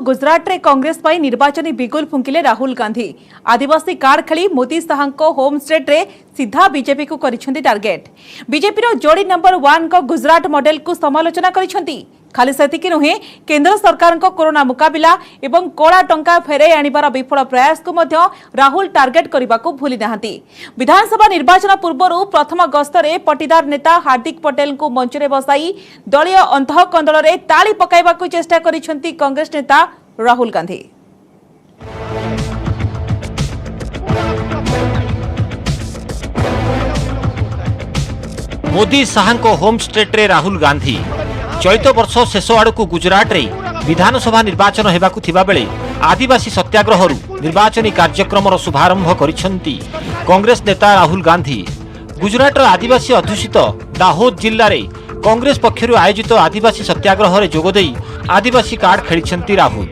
गुजरात रे कांग्रेस पर निर्वाचन बिगुल फुंकिले राहुल गांधी आदिवासी कार्ड खेली मोदी शाह होम स्टेट रे सीधा बीजेपी को करिसेंती टार्गेट। बीजेपी रो जोड़ी नंबर 1 को गुजरात मॉडल को समालोचना करिसेंती। खाली सेतिकी नुहे केंद्र सरकार को कोरोना मुकाबिला एवं कला टंका फेरे आनिबार विफल प्रयास को मध्य राहुल टार्गेट करने को भूली नाहांती। विधानसभा निर्वाचन पूर्व प्रथम गस्तरे पटीदार नेता हार्दिक पटेल को मंचरे बसाई दलीय अंतःकंदल रे ताली पकाइबा को चेष्टा करिसेंती कांग्रेस नेता राहुल गांधी। मोदी शाह को होम स्टेट रे राहुल गांधी चलित वर्ष शेष आड़क गुजरात रे विधानसभा निर्वाचन हेबाकु थिबा बेले आदिवासी सत्याग्रह निर्वाचनी कार्यक्रम शुभारंभ करिसेंती कांग्रेस नेता राहुल गांधी। गुजरात आदिवासी अध्युषित दाहोद जिल्ला रे कांग्रेस पक्षरु आयोजित आदिवासी सत्याग्रह रे जोगदेई आदिवासी कार्ड खेलिसेंती राहुल।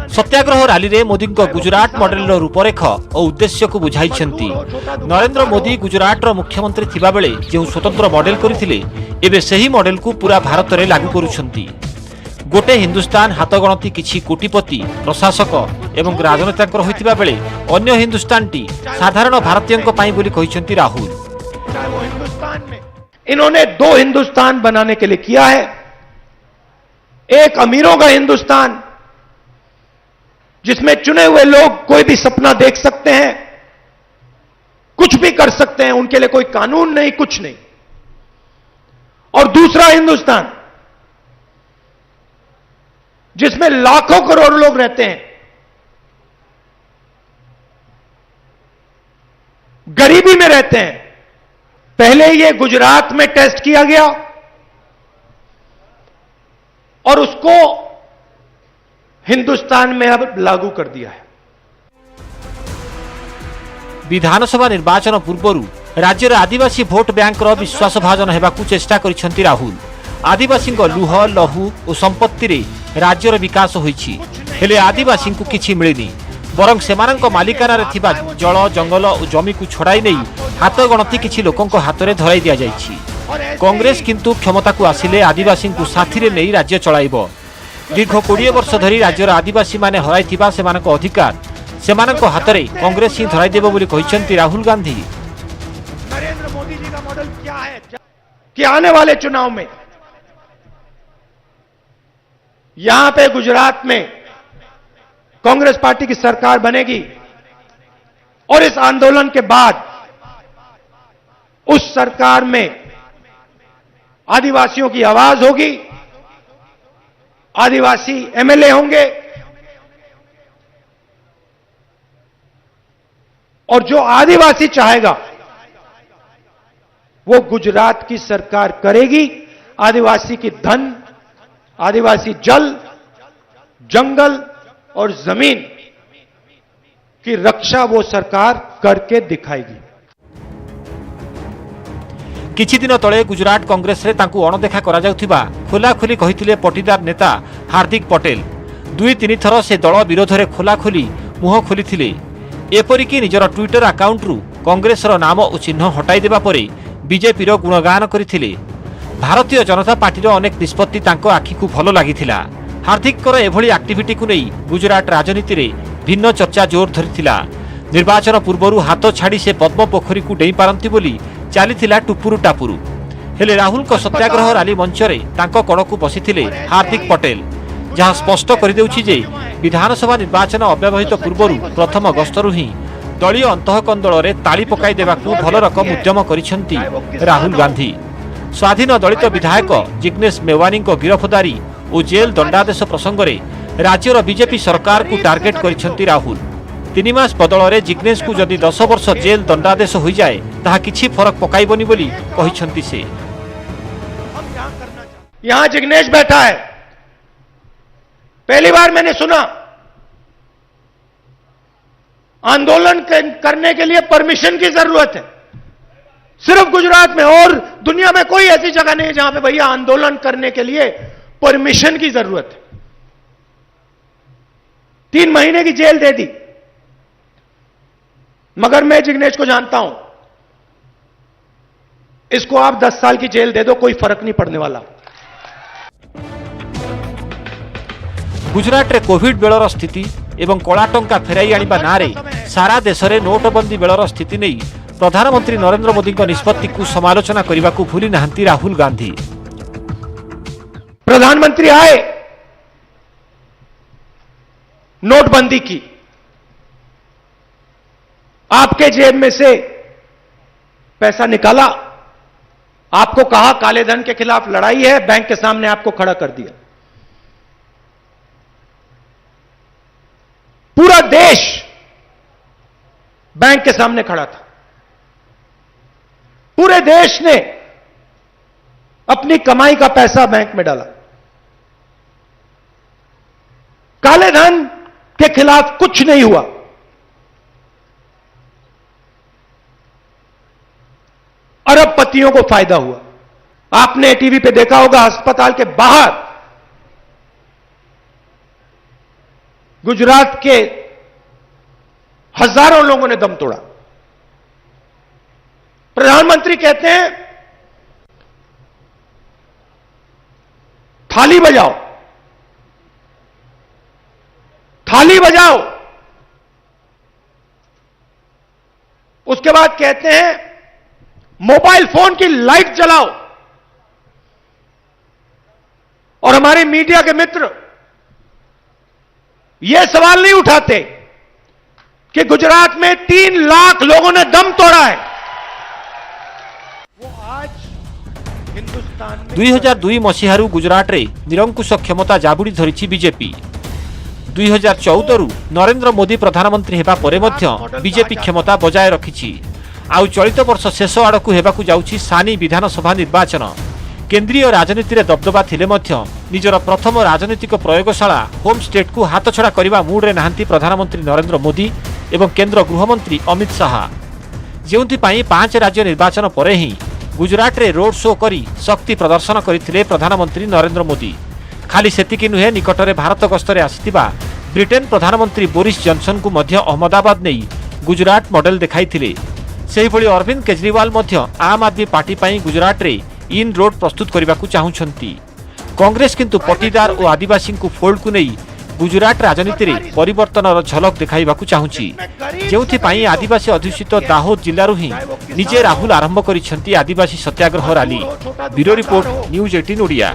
सत्याग्रह रैली रे मोदी गुजरात मॉडल रूपरेख और उद्देश्य को बुझाइछंती। नरेंद्र मोदी गुजरात रो मुख्यमंत्री थिबा बेले जो स्वतंत्र मॉडल करथिले एबे सही मॉडल को पूरा भारत रे लागू करूछंती। गोटे हिंदुस्तान हाथगणती किछि कोटिपति प्रशासक एवं राजनेता होइतिबा बेले अन्य हिंदुस्तान टी साधारण भारतीयों पई बोली कहिछंती राहुल। इन्होंने दो हिंदुस्तान बनाने के लिए किया है। एक अमीरों का हिंदुस्तान जिसमें चुने हुए लोग कोई भी सपना देख सकते हैं, कुछ भी कर सकते हैं, उनके लिए कोई कानून नहीं, कुछ नहीं। और दूसरा हिंदुस्तान जिसमें लाखों करोड़ लोग रहते हैं, गरीबी में रहते हैं। पहले ये गुजरात में टेस्ट किया गया और उसको हिंदुस्तान में अब लागू कर दिया है। विधानसभा निर्वाचन पूर्व राज्य आदिवासी भोट बैंक विश्वास भाजन हेबाकू चेष्टा करिसेंती राहुल। आदिवासी लुह लहू और संपत्ति रे राज्यर विकास होईछि, हेले आदिवासी को किछि मिलिनी। बरं सेमानक मालिकाना रे थिबा जल जंगल और जमी को छड़ाई नहीं हाथ गणती किछि लोकंक हाथ रे धराई दिया जाइछि। कांग्रेस किंतु क्षमता को आसिले आदिवासी को साथी रे नहीं राज्य चलाइबो। दीर्घ 20 वर्ष धरी राज्यर आदिवासी माने हराइथिबा सेमानक अधिकार सेमानक हाथ रे कांग्रेस ही धराई देबो बोली कहिसेंती राहुल गांधी। नरेंद्र मोदी जी का मॉडल क्या है कि आने वाले चुनाव में यहां पे गुजरात में कांग्रेस पार्टी की सरकार बनेगी और इस आंदोलन के बाद उस सरकार में आदिवासियों की आवाज होगी, आदिवासी एमएलए होंगे और जो आदिवासी चाहेगा वो गुजरात की सरकार करेगी। आदिवासी की धन, आदिवासी जल, जंगल और जमीन की रक्षा वो सरकार करके दिखाएगी। किछि दिन तले गुजरात कांग्रेस रे तांकु अणदेखा करा जाउथिबा खोलाखोली कहिथिले पटीदार नेता हार्दिक पटेल। 2-3 थर से दल विरोध में खोलाखोली मुह खोलिथिले। एपरिकी निजर ट्विटर अकाउंट रु कांग्रेस रो नाम और चिन्ह हटाई देबा परे बीजेपी रो गुणगान करिथिले। भारतीय जनता पार्टी रो अनेक निष्पत्ति तांको आखि को भलो लागिथिला। हार्दिक कर एभली एक्टिविटी को नहीं गुजरात राजनीति रे भिन्न चर्चा जोर धरिथिला। निर्वाचन पूर्व हाथ छाड़ी से पद्म पोखरी को डेई पारंती बोली चलीथिला टुपुरु टापुरु। हेले राहुल को सत्याग्रह रैली मंच रे तांको कड़कू बसिथिले हार्दिक पटेल, जहां स्पष्ट कर देउछि जे विधानसभा निर्वाचन अव्यवहित पूर्व प्रथम गस्तरु ही दलीय अंतःकंदल रे ताली पकाई देबाकू भल रकम उद्यम करिसेंती राहुल गांधी। स्वाधीन दलित विधायक जिग्नेश मेवानी को गिरफ्तारी और जेल दंडादेश प्रसंग में राज्यर बीजेपी सरकार को टार्गेट करिसेंती राहुल। 3 मास बदल में जिग्नेश को जदि 10 वर्ष जेल दंडादेश हो जाए ताहा किछि फरक पकाइबनी बोली कहिसेंती से। यहां जिग्नेश बैठा है, पहली बार मैंने सुना आंदोलन करने के लिए परमिशन की जरूरत है। सिर्फ गुजरात में, और दुनिया में कोई ऐसी जगह नहीं है जहां पे भैया आंदोलन करने के लिए परमिशन की जरूरत है। 3 महीने की जेल दे दी। मगर मैं जिग्नेश को जानता हूं, इसको आप 10 साल की जेल दे दो, कोई फर्क नहीं पड़ने वाला। गुजरात रे कोविड बेलर स्थिति एवं कला टंका फेराई आनिबा नारे सारा देश में नोटबंदी बेलर स्थिति नहीं प्रधानमंत्री नरेंद्र मोदी निष्पत्ति को समालोचना करने को भूली नाहंती राहुल गांधी। प्रधानमंत्री आए, नोटबंदी की, आपके जेब में से पैसा निकाला, आपको कहा काले धन के खिलाफ लड़ाई है, बैंक के सामने आपको खड़ा कर दिया। पूरा देश बैंक के सामने खड़ा था। पूरे देश ने अपनी कमाई का पैसा बैंक में डाला। काले धन के खिलाफ कुछ नहीं हुआ। अरबपतियों को फायदा हुआ। आपने टीवी पे देखा होगा, अस्पताल के बाहर गुजरात के हजारों लोगों ने दम तोड़ा। प्रधानमंत्री कहते हैं थाली बजाओ, थाली बजाओ। उसके बाद कहते हैं मोबाइल फोन की लाइट जलाओ। और हमारे मीडिया के मित्र यह सवाल नहीं उठाते कि गुजरात में 3 लाख लोगों ने दम तोड़ा है। वो आज हिंदुस्तान में 2002 मसीहारू गुजरात रे निरंकुश क्षमता जाबुड़ी धरिछि बीजेपी। 2014 रु नरेंद्र मोदी प्रधानमंत्री हेबा परे मध्य बीजेपी क्षमता बजाय रखिछि। आउ चलित वर्ष शेष आड़कू हेबाकू जाउछि सानी विधानसभा निर्वाचन। केंद्रीय राजनीति रे दबदबा थिले मध्य निजर प्रथम राजनीतिक प्रयोगशाला होम स्टेट को हाथछड़ा करबा मूड रे नाहंती प्रधानमंत्री नरेंद्र मोदी एवं केंद्र गृहमंत्री अमित शाह, जेउंथिपाई 5 राज्य निर्वाचन परे ही गुजरात रे रोड शो करी शक्ति प्रदर्शन करथिले प्रधानमंत्री नरेंद्र मोदी। खाली सेतिकी नुहे, निकटरे भारत गस्तरे आसिथिबा ब्रिटेन प्रधानमंत्री बोरिस जॉनसन को मध्य अहमदाबाद नहीं गुजरात मॉडल देखाइथिले। सेहिभଳି अरविंद केजरीवाल मध्य आम आदमी पार्टी पाई गुजरात रे इन रोड प्रस्तुत करने को चाहूछंती। कांग्रेस किंतु पटीदार और आदिवासी को फोल्ड को नहीं गुजरात राजनीति रे परिवर्तन झलक देखाइबाकू चाहूछि, जेउथिपाई आदिवासी अध्युषित दाहोद जिल्लारू ही निजे राहुल आरंभ करिसेंती आदिवासी सत्याग्रह rally. Bureau report, news 18 Odia.